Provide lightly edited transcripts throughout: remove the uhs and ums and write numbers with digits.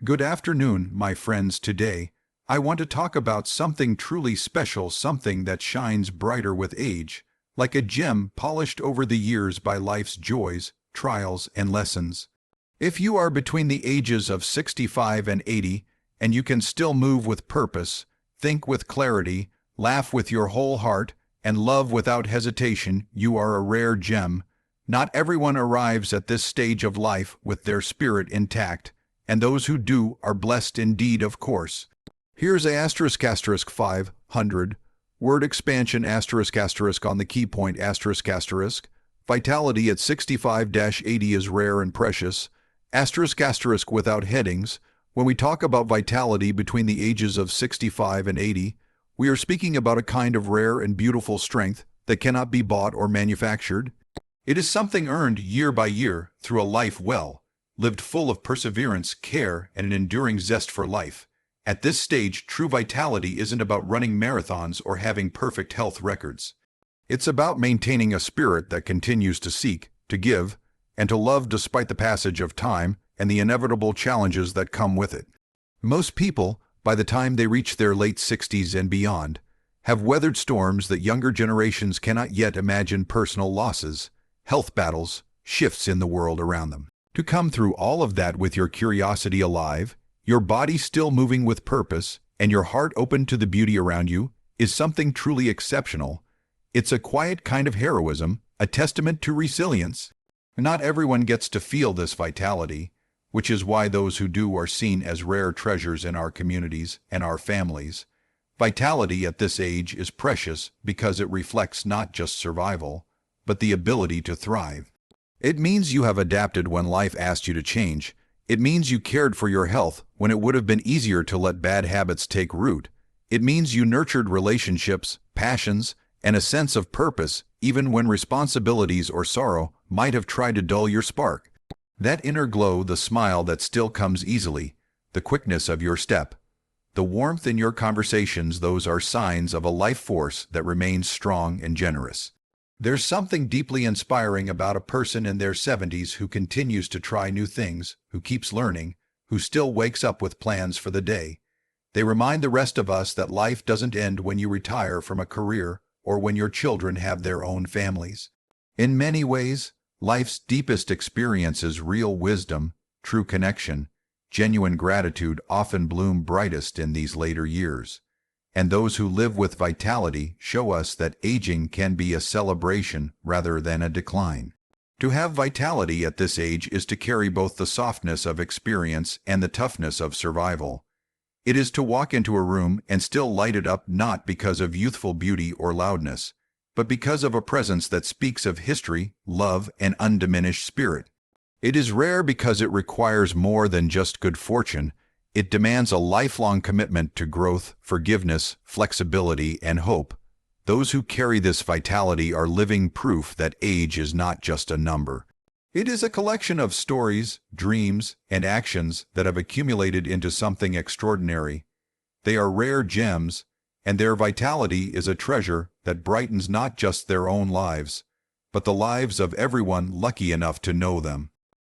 Good afternoon, my friends. Today, I want to talk about something truly special, something that shines brighter with age, like a gem polished over the years by life's joys, trials, and lessons. If you are between the ages of 65 and 80, and you can still move with purpose, think with clarity, laugh with your whole heart, and love without hesitation, you are a rare gem. Not everyone arrives at this stage of life with their spirit intact, and those who do are blessed indeed, of course. Here's a *** 500 word expansion *** on the key point ***. Vitality at 65-80 is rare and precious. *** without headings. When we talk about vitality between the ages of 65 and 80, we are speaking about a kind of rare and beautiful strength that cannot be bought or manufactured. It is something earned year by year through a life well lived, full of perseverance, care, and an enduring zest for life. At this stage, true vitality isn't about running marathons or having perfect health records. It's about maintaining a spirit that continues to seek, to give, and to love despite the passage of time and the inevitable challenges that come with it. Most people, by the time they reach their late 60s and beyond, have weathered storms that younger generations cannot yet imagine: personal losses, health battles, shifts in the world around them. To come through all of that with your curiosity alive, your body still moving with purpose, and your heart open to the beauty around you is something truly exceptional. It's a quiet kind of heroism, a testament to resilience. Not everyone gets to feel this vitality, which is why those who do are seen as rare treasures in our communities and our families. Vitality at this age is precious because it reflects not just survival, but the ability to thrive. It means you have adapted when life asked you to change. It means you cared for your health when it would have been easier to let bad habits take root. It means you nurtured relationships, passions, and a sense of purpose even when responsibilities or sorrow might have tried to dull your spark. That inner glow, the smile that still comes easily, the quickness of your step, the warmth in your conversations, those are signs of a life force that remains strong and generous. There's something deeply inspiring about a person in their 70s who continues to try new things, who keeps learning, who still wakes up with plans for the day. They remind the rest of us that life doesn't end when you retire from a career or when your children have their own families. In many ways, life's deepest experiences, real wisdom, true connection, genuine gratitude often bloom brightest in these later years. And those who live with vitality show us that aging can be a celebration rather than a decline. To have vitality at this age is to carry both the softness of experience and the toughness of survival. It is to walk into a room and still light it up, not because of youthful beauty or loudness, but because of a presence that speaks of history, love, and undiminished spirit. It is rare because it requires more than just good fortune. It demands a lifelong commitment to growth, forgiveness, flexibility, and hope. Those who carry this vitality are living proof that age is not just a number. It is a collection of stories, dreams, and actions that have accumulated into something extraordinary. They are rare gems, and their vitality is a treasure that brightens not just their own lives, but the lives of everyone lucky enough to know them.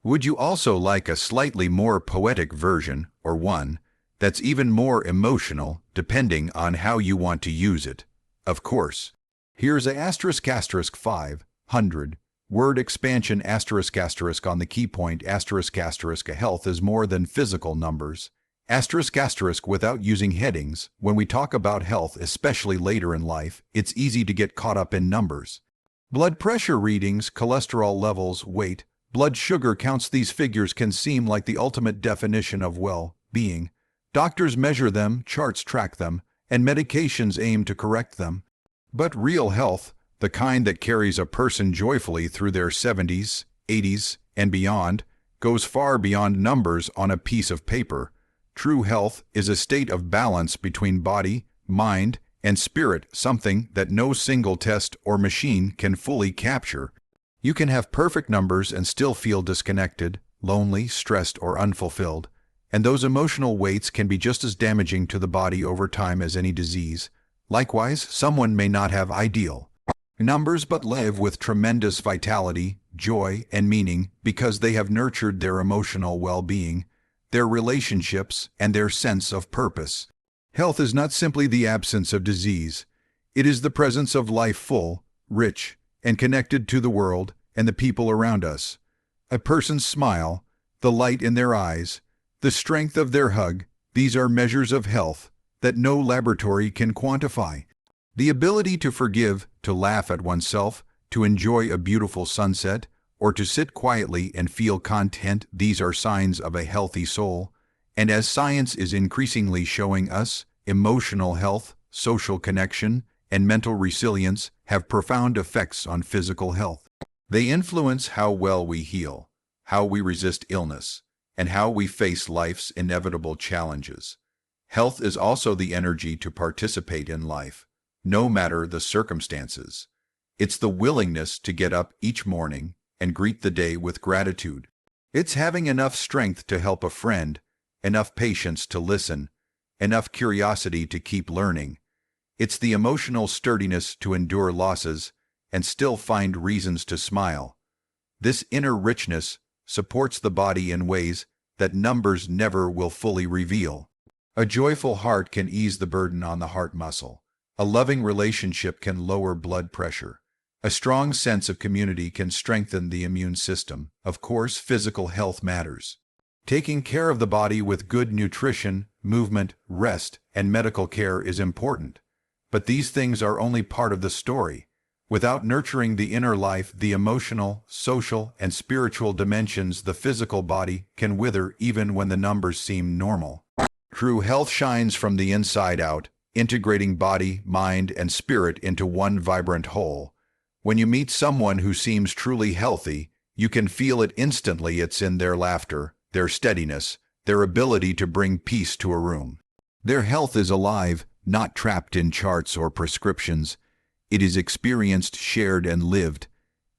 Would you also like a slightly more poetic version, or one that's even more emotional, depending on how you want to use it? Of course. Here's a ** 500 word expansion ** on the key point ** health is more than physical numbers. ** without using headings. When we talk about health, especially later in life, it's easy to get caught up in numbers. Blood pressure readings, cholesterol levels, weight, blood sugar counts. These figures can seem like the ultimate definition of well-being. Doctors measure them, charts track them, and medications aim to correct them. But real health, the kind that carries a person joyfully through their 70s, 80s, and beyond, goes far beyond numbers on a piece of paper. True health is a state of balance between body, mind, and spirit, something that no single test or machine can fully capture. You can have perfect numbers and still feel disconnected, lonely, stressed, or unfulfilled, and those emotional weights can be just as damaging to the body over time as any disease. Likewise, someone may not have ideal numbers but live with tremendous vitality, joy, and meaning because they have nurtured their emotional well-being. their relationships, and their sense of purpose. Health is not simply the absence of disease. It is the presence of life full, rich, and connected to the world and the people around us. A person's smile, the light in their eyes, the strength of their hug, these are measures of health that no laboratory can quantify. The ability to forgive, to laugh at oneself, to enjoy a beautiful sunset, or to sit quietly and feel content, these are signs of a healthy soul. And as science is increasingly showing us, emotional health, social connection, and mental resilience have profound effects on physical health. They influence how well we heal, how we resist illness, and how we face life's inevitable challenges. Health is also the energy to participate in life, no matter the circumstances. It's the willingness to get up each morning and greet the day with gratitude. It's having enough strength to help a friend, enough patience to listen, enough curiosity to keep learning. It's the emotional sturdiness to endure losses and still find reasons to smile. This inner richness supports the body in ways that numbers never will fully reveal. A joyful heart can ease the burden on the heart muscle. A loving relationship can lower blood pressure. A strong sense of community can strengthen the immune system. Of course, physical health matters. Taking care of the body with good nutrition, movement, rest, and medical care is important. But these things are only part of the story. Without nurturing the inner life, the emotional, social, and spiritual dimensions, the physical body can wither even when the numbers seem normal. True health shines from the inside out, integrating body, mind, and spirit into one vibrant whole. When you meet someone who seems truly healthy, you can feel it instantly. It's in their laughter, their steadiness, their ability to bring peace to a room. Their health is alive, not trapped in charts or prescriptions. It is experienced, shared, and lived.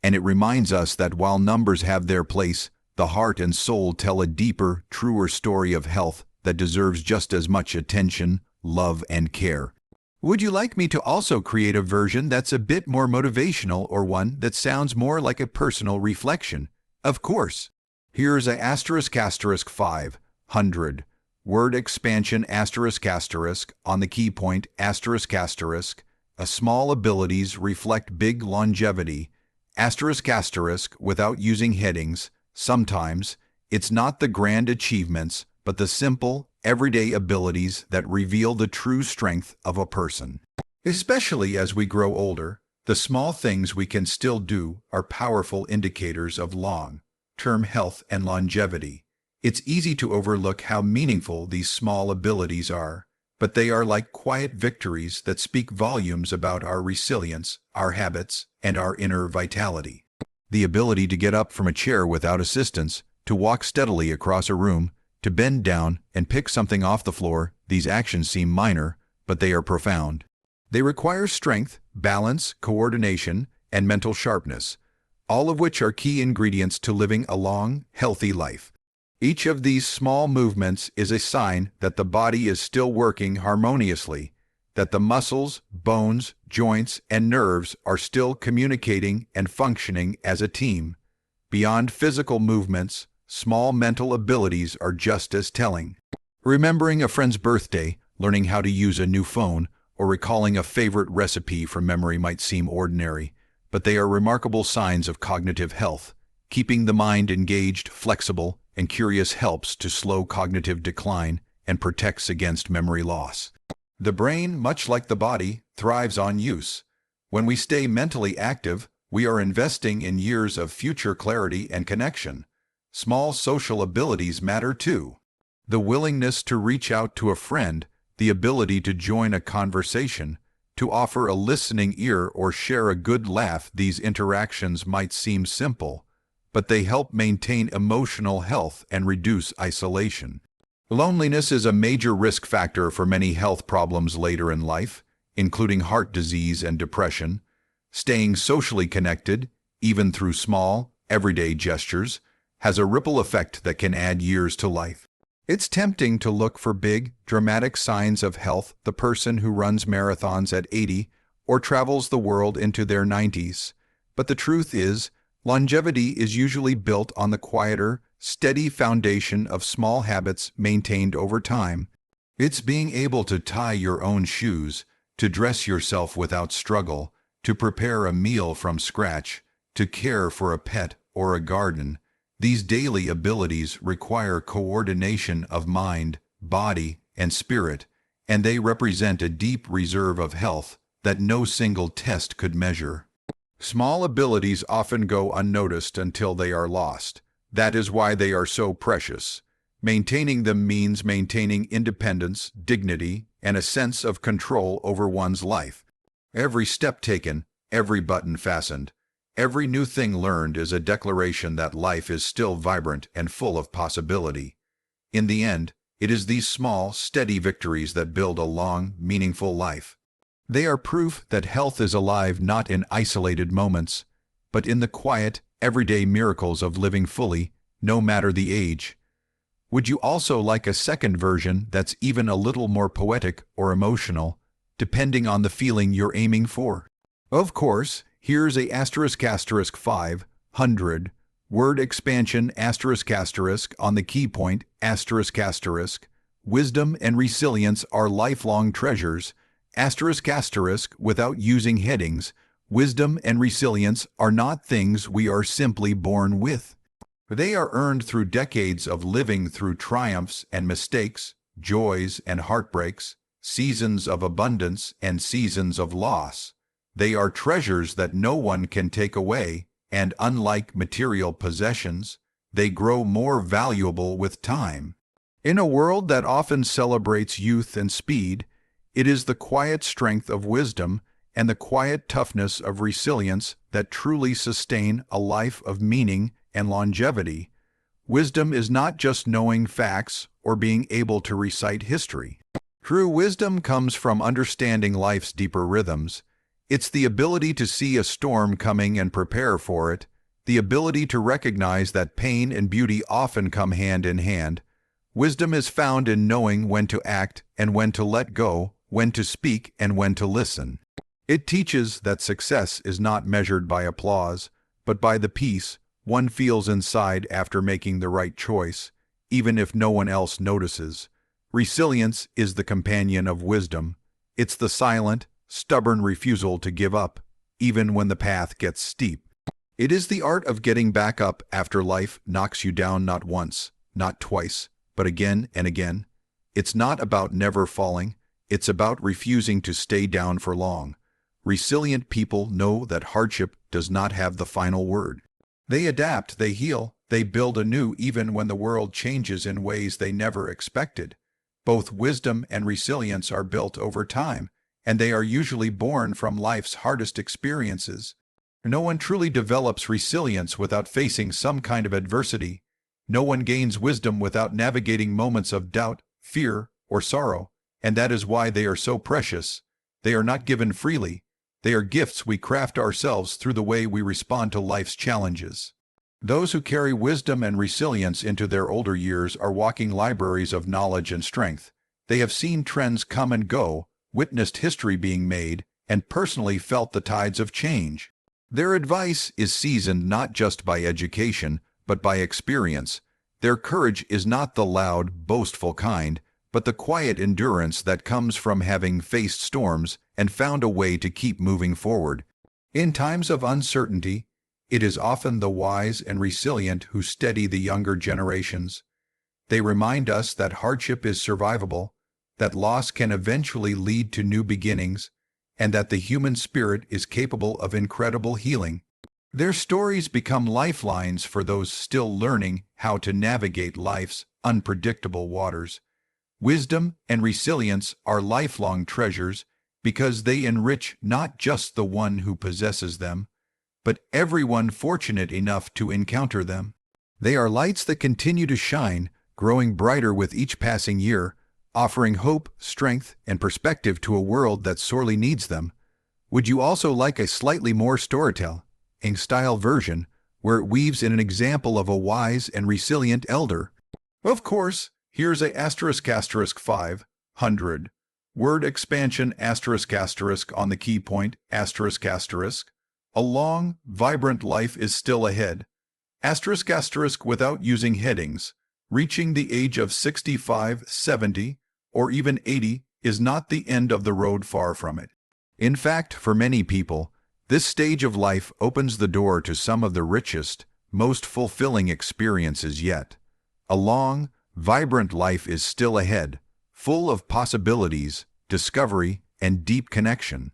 And it reminds us that while numbers have their place, the heart and soul tell a deeper, truer story of health that deserves just as much attention, love, and care. Would you like me to also create a version that's a bit more motivational or one that sounds more like a personal reflection? Of course. Here's a **500 word expansion on the key point **. A small abilities reflect big longevity **, without using headings. Sometimes it's not the grand achievements, but the simple, everyday abilities that reveal the true strength of a person. Especially as we grow older, the small things we can still do are powerful indicators of long-term health and longevity. It's easy to overlook how meaningful these small abilities are, but they are like quiet victories that speak volumes about our resilience, our habits, and our inner vitality. The ability to get up from a chair without assistance, to walk steadily across a room, to bend down and pick something off the floor, these actions seem minor, but they are profound. They require strength, balance, coordination, and mental sharpness, all of which are key ingredients to living a long, healthy life. Each of these small movements is a sign that the body is still working harmoniously, that the muscles, bones, joints, and nerves are still communicating and functioning as a team. Beyond physical movements, small mental abilities are just as telling. Remembering a friend's birthday, learning how to use a new phone, or recalling a favorite recipe from memory might seem ordinary, but they are remarkable signs of cognitive health. Keeping the mind engaged, flexible, and curious helps to slow cognitive decline and protects against memory loss. The brain, much like the body, thrives on use. When we stay mentally active, we are investing in years of future clarity and connection. Small social abilities matter too. The willingness to reach out to a friend, the ability to join a conversation, to offer a listening ear or share a good laugh. These interactions might seem simple, but they help maintain emotional health and reduce isolation. Loneliness is a major risk factor for many health problems later in life, including heart disease and depression. Staying socially connected, even through small, everyday gestures, has a ripple effect that can add years to life. It's tempting to look for big, dramatic signs of health, the person who runs marathons at 80 or travels the world into their 90s. But the truth is, longevity is usually built on the quieter, steady foundation of small habits maintained over time. It's being able to tie your own shoes, to dress yourself without struggle, to prepare a meal from scratch, to care for a pet or a garden. These daily abilities require coordination of mind, body, and spirit, and they represent a deep reserve of health that no single test could measure. Small abilities often go unnoticed until they are lost. That is why they are so precious. Maintaining them means maintaining independence, dignity, and a sense of control over one's life. Every step taken, every button fastened, every new thing learned is a declaration that life is still vibrant and full of possibility. In the end, it is these small, steady victories that build a long, meaningful life. They are proof that health is alive not in isolated moments, but in the quiet, everyday miracles of living fully, no matter the age. Would you also like a second version that's even a little more poetic or emotional, depending on the feeling you're aiming for? Of course, here's a **500 word expansion ** on the key point **. Wisdom and resilience are lifelong treasures. ** without using headings. Wisdom and resilience are not things we are simply born with. They are earned through decades of living through triumphs and mistakes, joys and heartbreaks, seasons of abundance and seasons of loss. They are treasures that no one can take away, and unlike material possessions, they grow more valuable with time. In a world that often celebrates youth and speed, it is the quiet strength of wisdom and the quiet toughness of resilience that truly sustain a life of meaning and longevity. Wisdom is not just knowing facts or being able to recite history. True wisdom comes from understanding life's deeper rhythms. It's the ability to see a storm coming and prepare for it, the ability to recognize that pain and beauty often come hand in hand. Wisdom is found in knowing when to act and when to let go, when to speak and when to listen. It teaches that success is not measured by applause, but by the peace one feels inside after making the right choice, even if no one else notices. Resilience is the companion of wisdom. It's the silent, stubborn refusal to give up, even when the path gets steep. It is the art of getting back up after life knocks you down not once, not twice, but again and again. It's not about never falling. It's about refusing to stay down for long. Resilient people know that hardship does not have the final word. They adapt, they heal, they build anew even when the world changes in ways they never expected. Both wisdom and resilience are built over time, and they are usually born from life's hardest experiences. No one truly develops resilience without facing some kind of adversity. No one gains wisdom without navigating moments of doubt, fear, or sorrow, and that is why they are so precious. They are not given freely. They are gifts we craft ourselves through the way we respond to life's challenges. Those who carry wisdom and resilience into their older years are walking libraries of knowledge and strength. They have seen trends come and go, witnessed history being made, and personally felt the tides of change. Their advice is seasoned not just by education, but by experience. Their courage is not the loud, boastful kind, but the quiet endurance that comes from having faced storms and found a way to keep moving forward. In times of uncertainty, it is often the wise and resilient who steady the younger generations. They remind us that hardship is survivable, that loss can eventually lead to new beginnings, and that the human spirit is capable of incredible healing. Their stories become lifelines for those still learning how to navigate life's unpredictable waters. Wisdom and resilience are lifelong treasures because they enrich not just the one who possesses them, but everyone fortunate enough to encounter them. They are lights that continue to shine, growing brighter with each passing year, offering hope, strength, and perspective to a world that sorely needs them. Would you also like a slightly more storytelling style version where it weaves in an example of a wise and resilient elder? Of course, here's a **500 word expansion ** on the key point **. A long, vibrant life is still ahead. Without using headings. Reaching the age of 65, 70, or even 80 is not the end of the road, far from it. In fact, for many people, this stage of life opens the door to some of the richest, most fulfilling experiences yet. A long, vibrant life is still ahead, full of possibilities, discovery, and deep connection.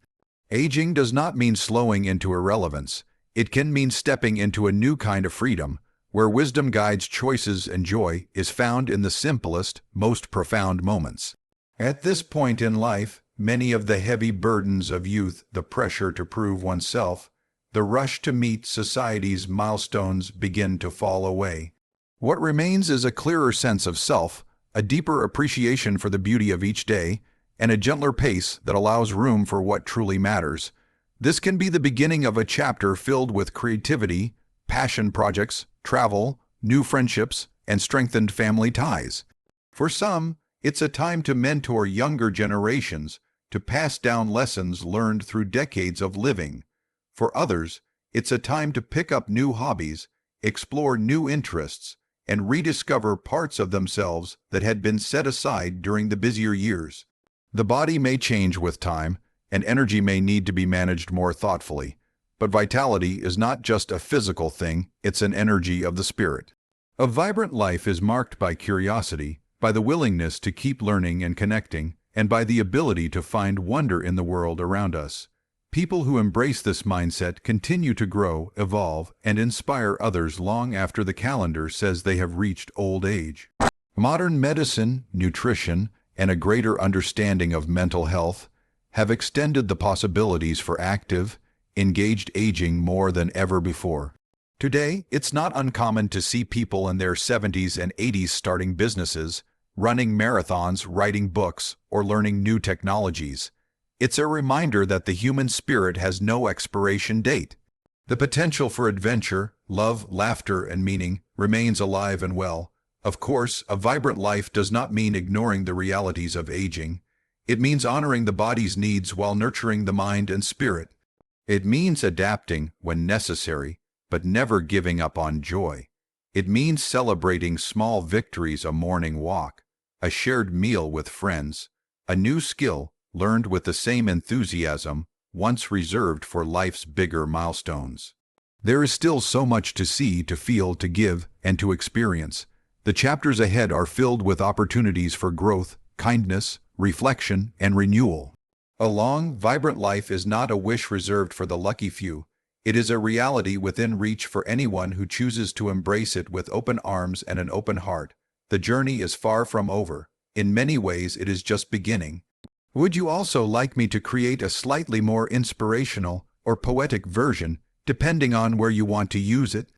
Aging does not mean slowing into irrelevance. It can mean stepping into a new kind of freedom, where wisdom guides choices and joy is found in the simplest, most profound moments. At this point in life, many of the heavy burdens of youth, the pressure to prove oneself, the rush to meet society's milestones, begin to fall away. What remains is a clearer sense of self, a deeper appreciation for the beauty of each day, and a gentler pace that allows room for what truly matters. This can be the beginning of a chapter filled with creativity, passion projects, travel, new friendships, and strengthened family ties. For some, it's a time to mentor younger generations, to pass down lessons learned through decades of living. For others, it's a time to pick up new hobbies, explore new interests, and rediscover parts of themselves that had been set aside during the busier years. The body may change with time, and energy may need to be managed more thoughtfully. But vitality is not just a physical thing, it's an energy of the spirit. A vibrant life is marked by curiosity, by the willingness to keep learning and connecting, and by the ability to find wonder in the world around us. People who embrace this mindset continue to grow, evolve, and inspire others long after the calendar says they have reached old age. Modern medicine, nutrition, and a greater understanding of mental health have extended the possibilities for active, engaged aging more than ever before. Today, it's not uncommon to see people in their 70s and 80s starting businesses, running marathons, writing books, or learning new technologies. It's a reminder that the human spirit has no expiration date. The potential for adventure, love, laughter, and meaning remains alive and well. Of course, a vibrant life does not mean ignoring the realities of aging. It means honoring the body's needs while nurturing the mind and spirit. It means adapting when necessary, but never giving up on joy. It means celebrating small victories, a morning walk, a shared meal with friends, a new skill learned with the same enthusiasm once reserved for life's bigger milestones. There is still so much to see, to feel, to give, and to experience. The chapters ahead are filled with opportunities for growth, kindness, reflection, and renewal. A long, vibrant life is not a wish reserved for the lucky few. It is a reality within reach for anyone who chooses to embrace it with open arms and an open heart. The journey is far from over. In many ways, it is just beginning. Would you also like me to create a slightly more inspirational or poetic version, depending on where you want to use it?